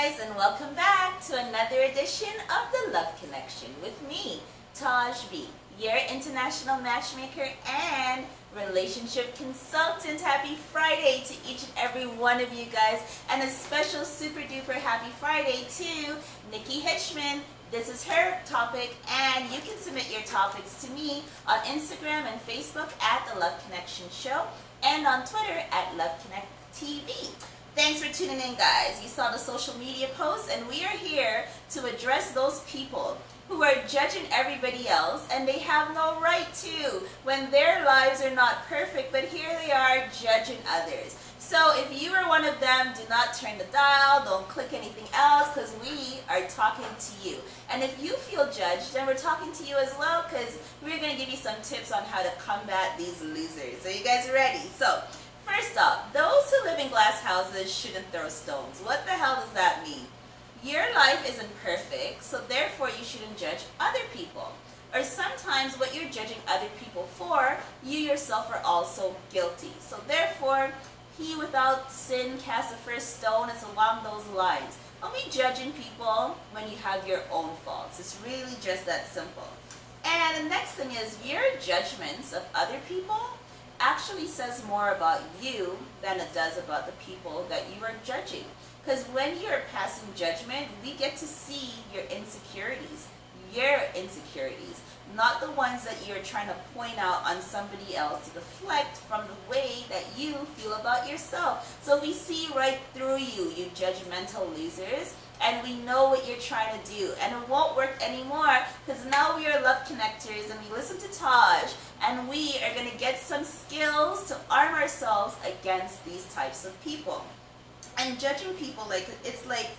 guys, and welcome back to another edition of The Love Connection with me, Tosh B, your international matchmaker and relationship consultant. Happy Friday to each and every one of you guys, and a special super duper happy Friday to Nikki Hitchman. This is her topic, and you can submit your topics to me on Instagram and Facebook at The Love Connection Show, and on Twitter at Love Connect TV. Thanks for tuning in, guys. You saw the social media posts, and we are here to address those people who are judging everybody else, and they have no right to when their lives are not perfect, but here they are judging others. So if you are one of them, do not turn the dial, don't click anything else, because we are talking to you. And if you feel judged, then we're talking to you as well, because we're going to give you some tips on how to combat these losers. So you guys ready? So first off, those who live in glass houses shouldn't throw stones. What the hell does that mean? Your life isn't perfect, so therefore you shouldn't judge other people. Or sometimes what you're judging other people for, you yourself are also guilty. So therefore, he without sin casts the first stone. It's along those lines. Don't be judging people when you have your own faults. It's really just that simple. And the next thing is, your judgments of other people actually says more about you than it does about the people that you are judging. Because when you're passing judgment, we get to see your insecurities, not the ones that you're trying to point out on somebody else to deflect from the way that you feel about yourself. So we see right through you, you judgmental losers, and we know what you're trying to do, and it won't work anymore, because now we are love connectors and we listen to Tosh, and we are going to get some skills to arm ourselves against these types of people. And judging people, it's like,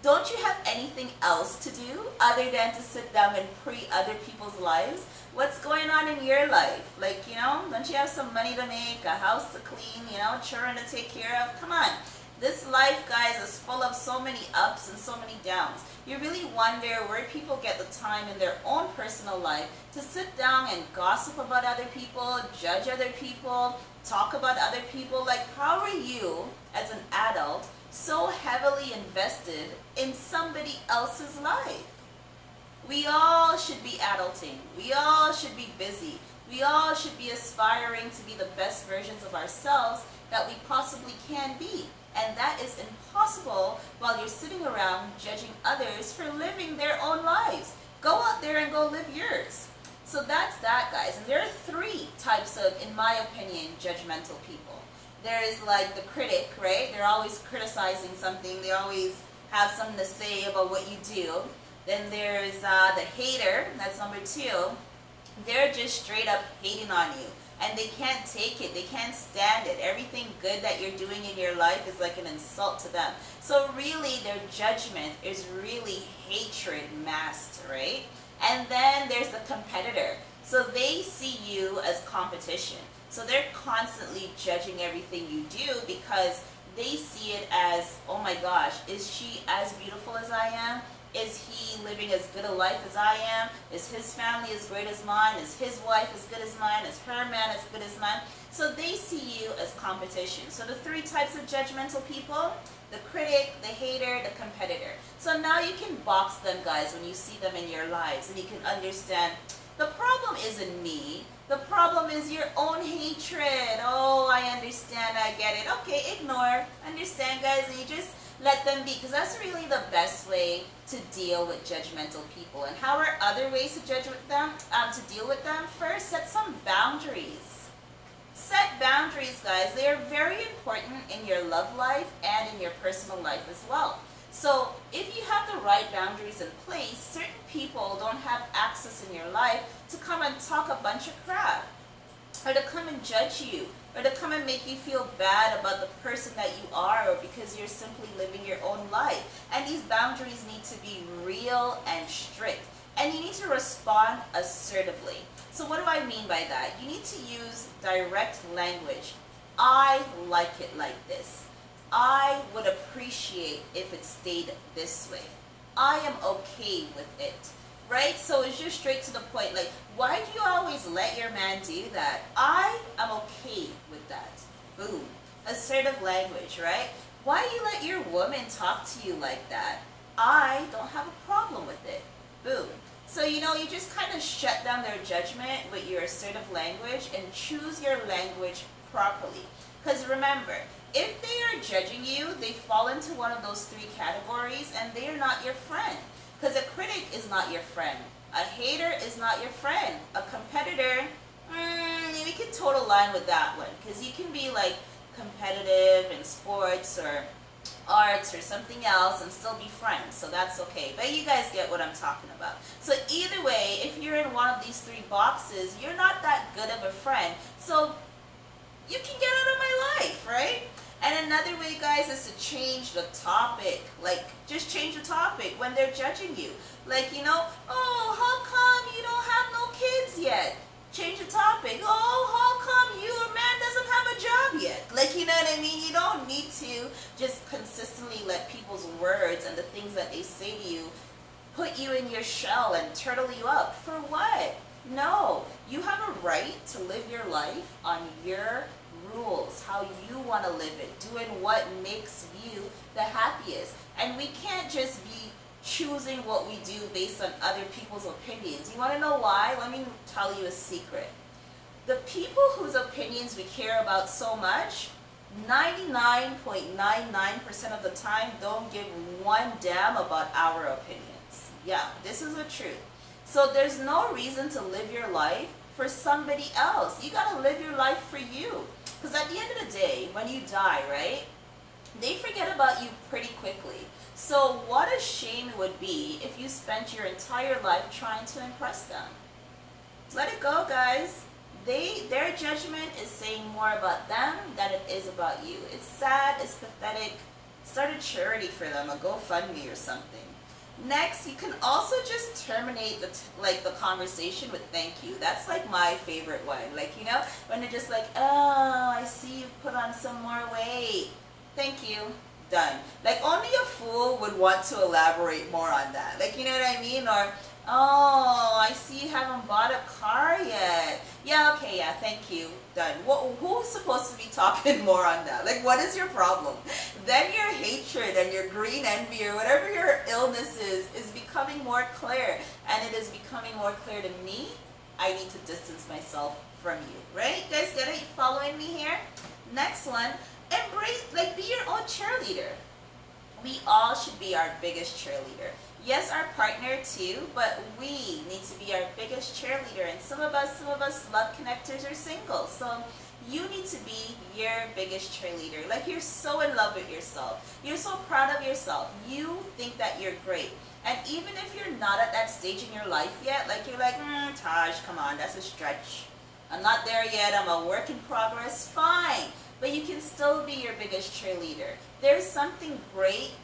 don't you have anything else to do other than to sit down and pre other people's lives? What's going on in your life? Don't you have some money to make, a house to clean, children to take care of? Come on. This life, guys, is full of so many ups and so many downs. You really wonder where people get the time in their own personal life to sit down and gossip about other people, judge other people, talk about other people. How are you, as an adult, so heavily invested in somebody else's life? We all should be adulting. We all should be busy. We all should be aspiring to be the best versions of ourselves that we possibly can be. And that is impossible while you're sitting around judging others for living their own lives. Go out there and go live yours. So that's that, guys. And there are three types of, in my opinion, judgmental people. There is the critic, right? They're always criticizing something. They always have something to say about what you do. Then there's the hater. That's number two. They're just straight up hating on you. And they can't take it. They can't stand it. Everything good that you're doing in your life is like an insult to them. So really, their judgment is really hatred masked, right? And then there's the competitor. So they see you as competition. So they're constantly judging everything you do because they see it as, oh my gosh, is she as beautiful as I am? Is he living as good a life as I am? Is his family as great as mine? Is his wife as good as mine? Is her man as good as mine? So they see you as competition. So the three types of judgmental people: the critic, the hater, the competitor. So now you can box them, guys, when you see them in your lives, and you can understand the problem isn't me. The problem is your own hatred. Oh, I understand. I get it. Okay, ignore. Understand, guys, and you just let them be, because that's really the best way to deal with judgmental people. And how are other ways to deal with them? First, set some boundaries. Set boundaries, guys. They are very important in your love life and in your personal life as well. So if you have the right boundaries in place, certain people don't have access in your life to come and talk a bunch of crap, or to come and judge you, or to come and make you feel bad about the person that you are, or because you're simply living your own life. And these boundaries need to be real and strict. And you need to respond assertively. So what do I mean by that? You need to use direct language. I like it like this. I would appreciate if it stayed this way. I am okay with it. Right? So it's just straight to the point. Why do you always let your man do that? I am okay with that. Boom. Assertive language, right? Why you let your woman talk to you like that? I don't have a problem with it. Boom. So, you know, you just kind of shut down their judgment with your assertive language and choose your language properly. Because remember, if they are judging you, they fall into one of those three categories and they are not your friend. Because a critic is not your friend. A hater is not your friend. A competitor, we can total line with that one. Because you can be like competitive in sports or arts or something else and still be friends, so that's okay. But you guys get what I'm talking about. So either way, if you're in one of these three boxes, you're not that good of a friend, so you can get out of my life, right? And another way, guys, is to change the topic. Like, just change the topic when they're judging you. Like, you know, oh, how come you don't have no kids yet? Change the topic. Oh, how come your man doesn't have a job yet? Like, you know what I mean? You don't need to just consistently let people's words and the things that they say to you put you in your shell and turtle you up. For what? No. You have a right to live your life on your rules, how you want to live it, doing what makes you the happiest. And we can't just be choosing what we do based on other people's opinions. You want to know why? Let me tell you a secret. The people whose opinions we care about so much, 99.99% of the time don't give one damn about our opinions. Yeah, this is the truth. So there's no reason to live your life for somebody else. You got to live your life for you. Because at the end of the day, when you die, right, they forget about you pretty quickly. So what a shame it would be if you spent your entire life trying to impress them. Let it go, guys. Their judgment is saying more about them than it is about you. It's sad, it's pathetic. Start a charity for them, a GoFundMe or something. Next, you can also just terminate the conversation with thank you. That's like my favorite one. Like, you know, when they're just like, oh, I see you've put on some more weight. Thank you. Done. Like, only a fool would want to elaborate more on that. Like, you know what I mean? Or, oh, I see you haven't bought a car yet. Yeah, okay, yeah, thank you. Done. Who's supposed to be talking more on that? Like, what is your problem? Then your hatred and your green envy or whatever your illness is becoming more clear. And it is becoming more clear to me. I need to distance myself from you. Right? You guys get it? You following me here? Next one. Embrace, like, be your own cheerleader. We all should be our biggest cheerleader. Yes, our partner too, but we need to be our biggest cheerleader. And some of us love connectors or singles. So you need to be your biggest cheerleader. Like, you're so in love with yourself. You're so proud of yourself. You think that you're great. And even if you're not at that stage in your life yet, like you're like, Tosh, come on, that's a stretch. I'm not there yet. I'm a work in progress. Fine. But you can still be your biggest cheerleader. There's something great,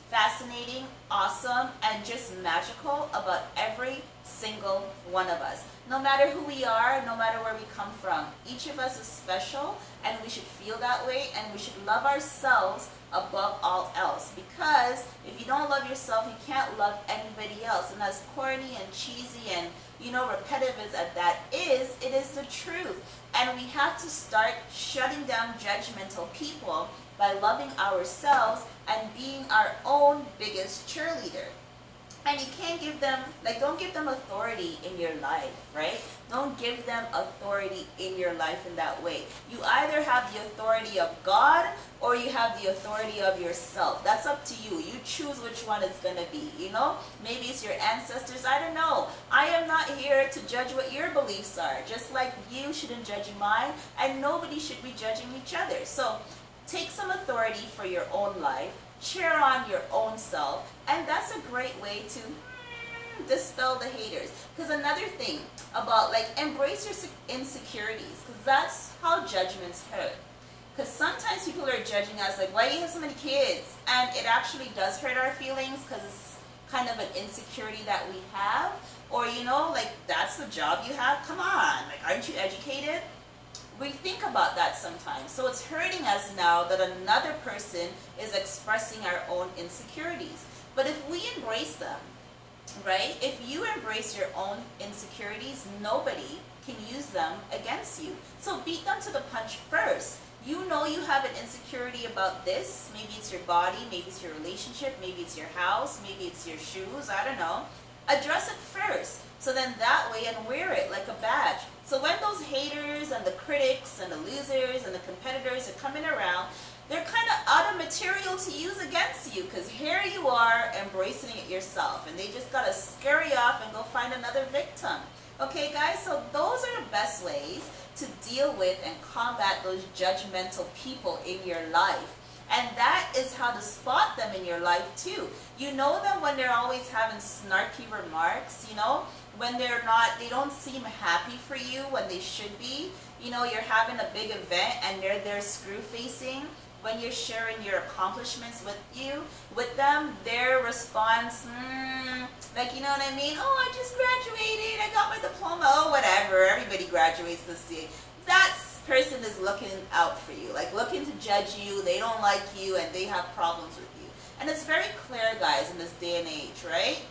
fascinating, awesome, and just magical about every single one of us. No matter who we are, no matter where we come from, each of us is special, and we should feel that way, and we should love ourselves above all else. Because if you don't love yourself, you can't love anybody else. And as corny and cheesy and, you know, repetitive as that is, it is the truth. And we have to start shutting down judgmental people by loving ourselves and being our own biggest cheerleader. And you can't give them, like, don't give them authority in your life, right? Don't give them authority in your life in that way. You either have the authority of God or you have the authority of yourself. That's up to you. You choose which one it's going to be, you know? Maybe it's your ancestors. I don't know. I am not here to judge what your beliefs are. Just like you shouldn't judge mine, and nobody should be judging each other. So take some authority for your own life. Cheer on your own self, and that's a great way to dispel the haters. Because another thing about, like, embrace your insecurities, because that's how judgments hurt. Because sometimes people are judging us like, why do you have so many kids? And it actually does hurt our feelings because it's kind of an insecurity that we have. Or, you know, like, that's the job you have? Come on, like, aren't you educated? We think about that sometimes. So it's hurting us now that another person is expressing our own insecurities. But if we embrace them, right? If you embrace your own insecurities, nobody can use them against you. So beat them to the punch first. You know you have an insecurity about this. Maybe it's your body, maybe it's your relationship, maybe it's your house, maybe it's your shoes, I don't know. Address it first. So then that way, and wear it like a badge. So when those haters and the critics and the losers and the competitors are coming around, they're kind of out of material to use against you, because here you are embracing it yourself, and they just got to scare you off and go find another victim. Okay, guys, so those are the best ways to deal with and combat those judgmental people in your life. And that is how to spot them in your life too. You know them when they're always having snarky remarks, you know, when they're not, they don't seem happy for you when they should be. You know, you're having a big event and they're there screw facing. When you're sharing your accomplishments with them, their response, like, you know what I mean? Oh, I just graduated, I got my diploma, oh, whatever, everybody graduates this year. That person is looking out for you, like looking to judge you, they don't like you, and they have problems with you. And it's very clear, guys, in this day and age, right?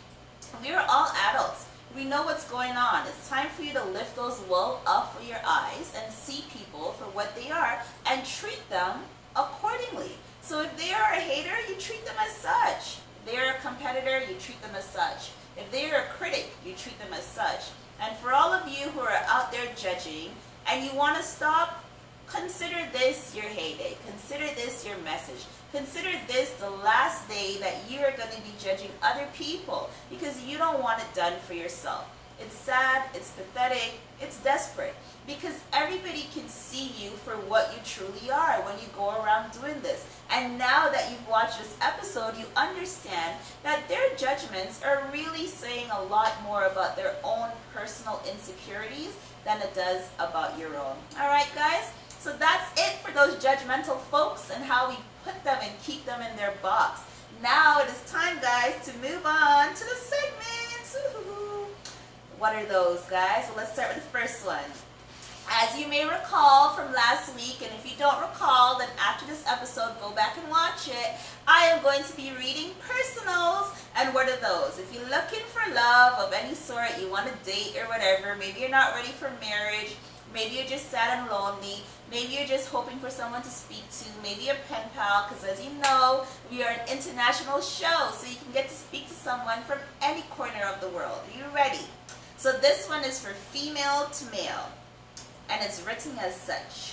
We are all adults. We know what's going on. It's time for you to lift those wool off of your eyes and see people for what they are and treat them accordingly. So if they are a hater, you treat them as such. If they are a competitor, you treat them as such. If they are a critic, you treat them as such. And for all of you who are out there judging and you want to stop, consider this your heyday. Consider this your message. Consider this the last day that you are going to be judging other people, because you don't want it done for yourself. It's sad, it's pathetic, it's desperate, because everybody can see you for what you truly are when you go around doing this. And now that you've watched this episode, you understand that their judgments are really saying a lot more about their own personal insecurities than it does about your own. Alright, guys? So that's it for those judgmental folks and how we put them and keep them in their box. Now it is time, guys, to move on to the segments. Woo-hoo-hoo. What are those, guys? Well, let's start with the first one. As you may recall from last week, and if you don't recall, then after this episode, go back and watch it. I am going to be reading personals. And what are those? If you're looking for love of any sort, you want to date or whatever, maybe you're not ready for marriage, maybe you're just sad and lonely, maybe you're just hoping for someone to speak to, maybe a pen pal, because as you know, we are an international show, so you can get to speak to someone from any corner of the world. Are you ready? So this one is for female to male, and it's written as such.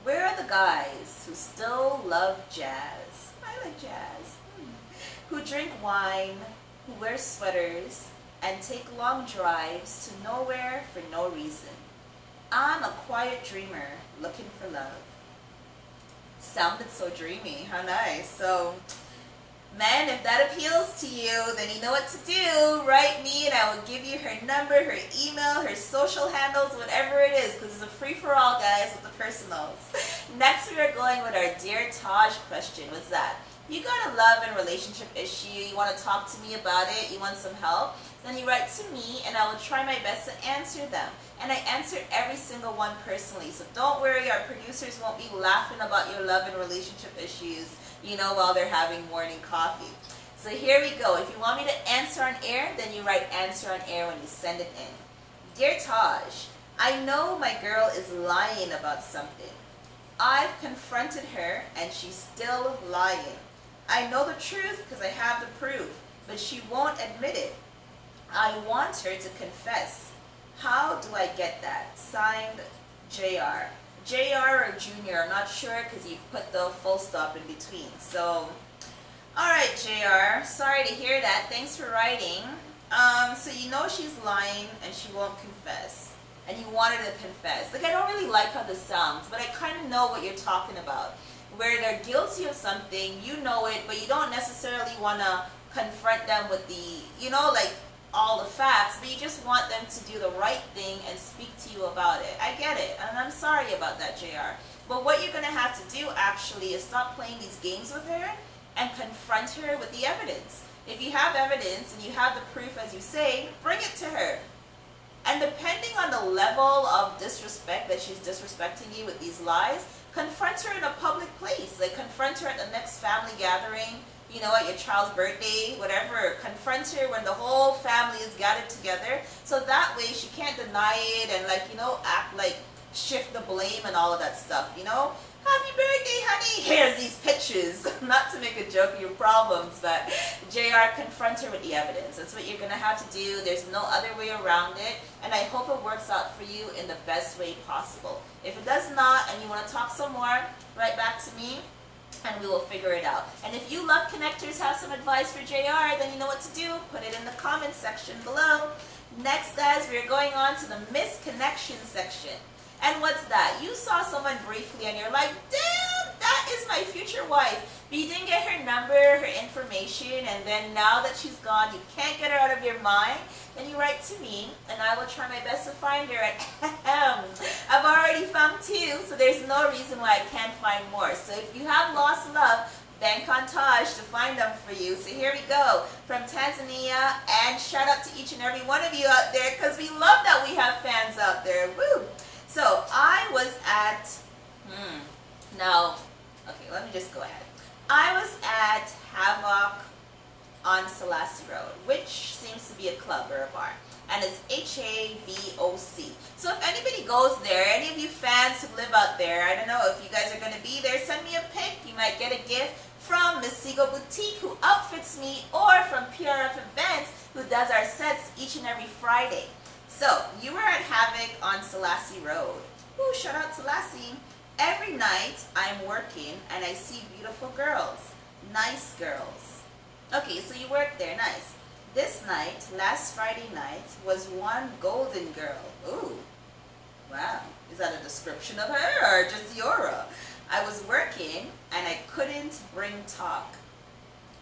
Where are the guys who still love jazz? I like jazz. Who drink wine, who wear sweaters, and take long drives to nowhere for no reason. I'm a quiet dreamer looking for love. Sounded so dreamy. How nice. So, men, if that appeals to you, then you know what to do. Write me and I will give you her number, her email, her social handles, whatever it is, because it's a free-for-all, guys, with the personals. Next, we are going with our Dear Tosh question. What's that? You got a love and relationship issue, you want to talk to me about it, you want some help, then you write to me and I will try my best to answer them. And I answer every single one personally, so don't worry, our producers won't be laughing about your love and relationship issues, you know, while they're having morning coffee. So here we go. If you want me to answer on air, then you write answer on air when you send it in. Dear Tosh, I know my girl is lying about something. I've confronted her and she's still lying. I know the truth because I have the proof, but she won't admit it. I want her to confess. How do I get that? Signed, JR. JR or Junior, I'm not sure because you put the full stop in between. So, alright JR, sorry to hear that. Thanks for writing. So you know she's lying and she won't confess. And you want her to confess. Like, I don't really like how this sounds, but I kind of know what you're talking about. Where they're guilty of something, you know it, but you don't necessarily want to confront them with the, you know, like all the facts, but you just want them to do the right thing and speak to you about it. I get it, and I'm sorry about that, JR. But what you're going to have to do, actually, is stop playing these games with her and confront her with the evidence. If you have evidence and you have the proof, as you say, bring it to her. And depending on the level of disrespect that she's disrespecting you with these lies, confront her in a public place. Like, confront her at the next family gathering, you know, at your child's birthday, whatever. Confront her when the whole family is gathered together. So that way she can't deny it and, like, you know, act like shift the blame and all of that stuff, you know. happy birthday, honey. Here's these pictures. Not to make a joke of your problems, but JR, confront her with the evidence. That's what you're going to have to do. There's no other way around it. And I hope it works out for you in the best way possible. If it does not, and you want to talk some more, write back to me, and we will figure it out. And if you love connectors, have some advice for JR, then you know what to do. Put it in the comments section below. Next, guys, we're going on to the misconnection section. And what's that? You saw someone briefly and you're like, damn, that is my future wife. But you didn't get her number, her information, and then now that she's gone, you can't get her out of your mind. Then you write to me, and I will try my best to find her. And I've already found 2, so there's no reason why I can't find more. So if you have lost love, bank on Tosh to find them for you. So here we go, from Tanzania, and shout out to each and every one of you out there, because we love that we have fans out there. Woo! So I was at, okay, let me just go ahead. I was at Havoc on Selassie Road, which seems to be a club or a bar, and it's HAVOC. So if anybody goes there, any of you fans who live out there, I don't know if you guys are going to be there, send me a pic. You might get a gift from Miss Sigo Boutique, who outfits me, or from PRF Events, who does our sets each and every Friday. So, you were at Havoc on Selassie Road. Ooh, shout out Selassie. Every night, I'm working and I see beautiful girls. Nice girls. Okay, so you work there, nice. This night, last Friday night, was one golden girl. Ooh, wow. Is that a description of her or just the aura? I was working and I couldn't bring talk.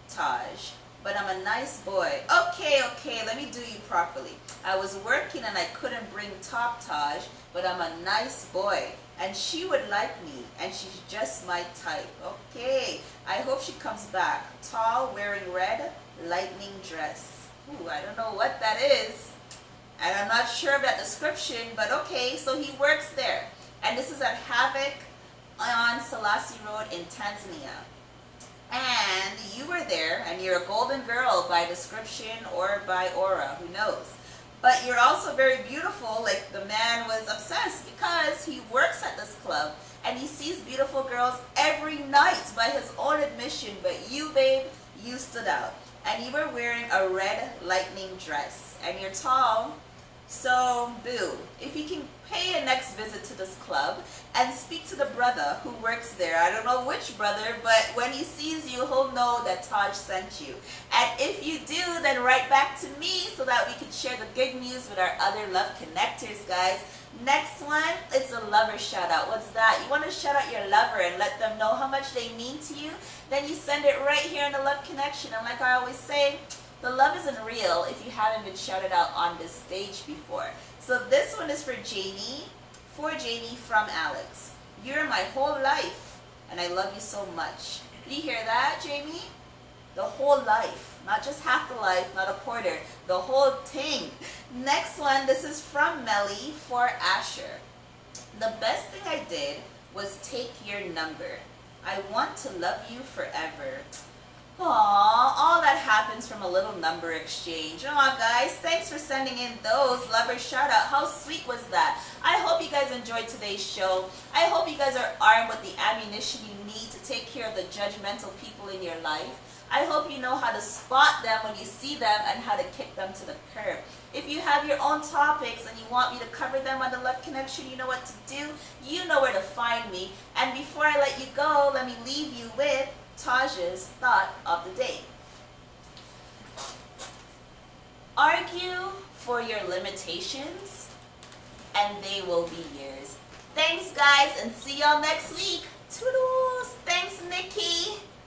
Tosh. But I'm a nice boy. Okay, let me do you properly. I was working and I couldn't bring talk, Tosh, but I'm a nice boy. And she would like me, and she's just my type. Okay, I hope she comes back. Tall, wearing red, lightning dress. Ooh, I don't know what that is. And I'm not sure of that description, but okay, so he works there. And this is at Havoc on Selassie Road in Tanzania. And you were there, and you're a golden girl by description or by aura, who knows. But you're also very beautiful. Like, the man was obsessed because he works at this club and he sees beautiful girls every night by his own admission. But you, babe, you stood out. And you were wearing a red lightning dress. And you're tall. So, boo, if you can pay a next visit to this club and speak to the brother who works there. I don't know which brother, but when he sees you, he'll know that Tosh sent you. And if you do, then write back to me so that we can share the good news with our other love connectors, guys. Next one, it's a lover shout out. What's that? You want to shout out your lover and let them know how much they mean to you? Then you send it right here in the love connection. And like I always say, the love isn't real if you haven't been shouted out on this stage before. So this one is for Jamie, from Alex. You're my whole life, and I love you so much. Did you hear that, Jamie? The whole life, not just half the life, not a quarter, the whole thing. Next one, this is from Melly for Asher. The best thing I did was take your number. I want to love you forever. Aww, all that happens from a little number exchange. Aw, guys, thanks for sending in those lover shout out. How sweet was that? I hope you guys enjoyed today's show. I hope you guys are armed with the ammunition you need to take care of the judgmental people in your life. I hope you know how to spot them when you see them and how to kick them to the curb. If you have your own topics and you want me to cover them on the Love Connection, you know what to do. You know where to find me. And before I let you go, let me leave you with Tosh's thought of the day. Argue for your limitations and they will be yours. Thanks, guys, and see y'all next week. Toodles. Thanks, Nikki.